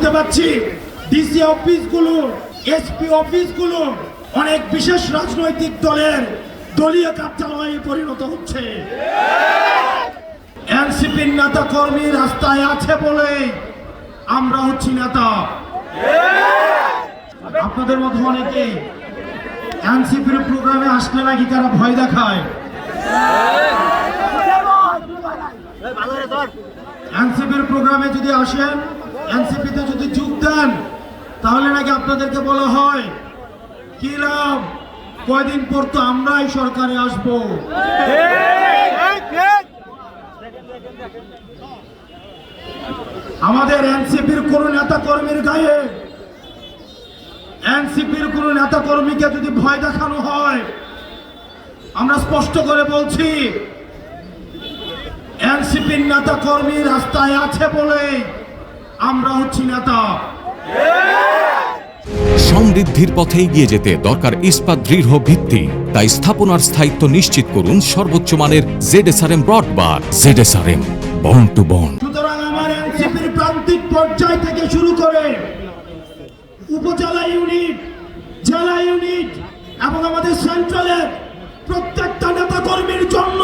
শুনতে পাচ্ছি DC অফিসগুলো, SP অফিসগুলো অনেক বিশেষ রাজনৈতিক দলের দলীয় কার্যালয়ে পরিণত হচ্ছে। এনসিপির নেতা কর্মী রাস্তায় আছে বলে আমরা হচ্ছি নেতা। আপনাদের মধ্যে অনেকে এনসিপির প্রোগ্রামে আসলে নাকি তারা ভয় দেখায়। এনসিপির প্রোগ্রামে যদি আসেন, এনসিপিতে যদি যোগ দেন, তাহলে নাকি আপনাদেরকে বলা হয় কি লাভ, কয়দিন পর তো আমরাই সরকারে আসবো। আমাদের এনসিপির কোন নেতা কর্মীর গায়ে, এনসিপির কোন নেতা কর্মীকে যদি ভয় দেখানো হয়, আমরা স্পষ্ট করে বলছি এনসিপির নেতা কর্মী রাস্তায় আছে বলে আমরা হচ্ছি নেতা। সমৃদ্ধির পথে এগিয়ে যেতে দরকার ইস্পাত দৃঢ় ভিত্তি। তাই স্থাপনার স্থায়িত্ব নিশ্চিত করুন সর্বোচ্চ মানের ZSRM ব্রডবার। ZSRM, bond to bond. সুতরাং আমার এনসিপির প্রান্তিক পর্যায় থেকে শুরু করে উপজেলা ইউনিট, জেলা ইউনিট এবং আমাদের সেন্ট্রালের প্রত্যেকটা নেতা কর্মীর জন্য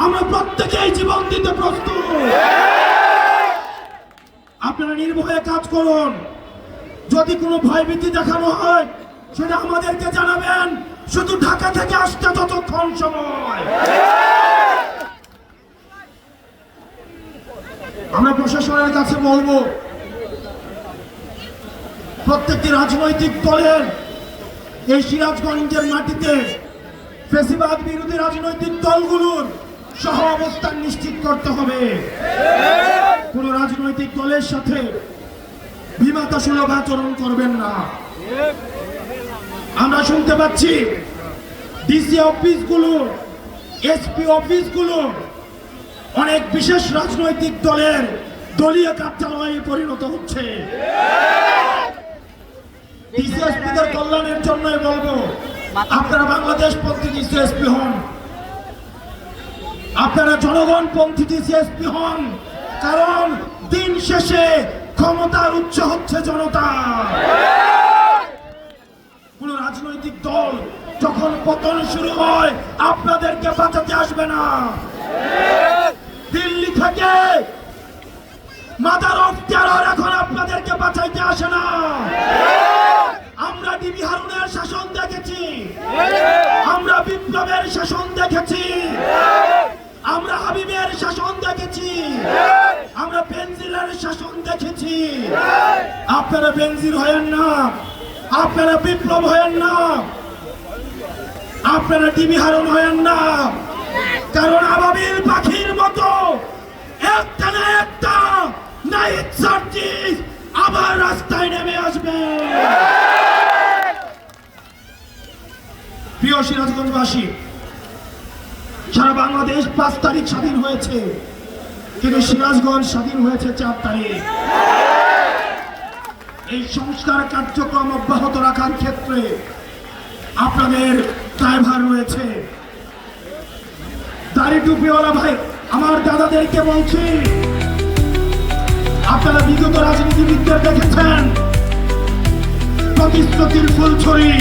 আমরা প্রত্যেকেই জীবন দিতে প্রস্তুত। আপনারা নির্ভয়ে কাজ করুন। যদি কোনো ভয়ভীতি দেখানো হয় সেটা আমাদেরকে জানাবেন, শুধু ঢাকা থেকে আসতে যতক্ষণ সময়। আমরা প্রশাসনের কাছে বলবো, প্রত্যেকটি রাজনৈতিক দলের এই সিরাজগঞ্জের মাটিতে ফ্যাসিবাদ বিরোধী রাজনৈতিক দলগুলোর সহ অবস্থান নিশ্চিত করতে হবে। কোন রাজনৈতিক দলের সাথে বিমাতাসুলভ আচরণ করবেন না। আমরা শুনতে পাচ্ছি ডিসি অফিসগুলো, এসপি অফিসগুলো অনেক বিশেষ রাজনৈতিক দলের দলীয় কার্যালয়ে পরিণত হচ্ছে। ডিসি এসপিদের কল্যাণের জন্যই বলবো, আপনারা বাংলাদেশ পন্থী ডিসি এসপি হন, আপনারা জনগণ পন্থী ডিসি এসপি হন। কারণ দিন শেষে ক্ষমতার উৎস হচ্ছে জনতা। কোন রাজনৈতিক দল যখন পতন শুরু হয় আপনাদেরকে বাঁচাতে আসবে না। দিল্লি থেকে মাদার অফ টেরর এখন আপনাদেরকে বাঁচাইতে আসে না। আমরা ডিবি হারুনের শাসন দেখেছি, আমরা বিপ্লবের শাসন দেখেছি, আমরা হাবিবের শাসন দেখেছি, আমরা বেনজিরের শাসন দেখেছি। আপনারা বেনজির হয়েন না, আপনারা বিপ্লব হয়েন না, আপনারা ডিবি হারুন হয়েন না। কারণ আবাবিল পাখির মতো একটা না একটা নাইট সার্জিস আবার রাস্তায় নেমে আসবে। প্রিয় সিরাজগঞ্জবাসী, সারা বাংলাদেশ 5 তারিখ স্বাধীন হয়েছে, কিন্তু সিরাজগঞ্জ স্বাধীন হয়েছে 4 তারিখ। এই সংস্কার কার্যক্রম অব্যাহত রাখার ক্ষেত্রে আপনাদের দায়ভার রয়েছে। দাড়ি টুপিওয়ালা ভাই, আমার দাদাদেরকে বলছি, আপনারা বিগত রাজনীতিবিদদের দেখেছেন প্রতিশ্রুতির ফুলছড়ি,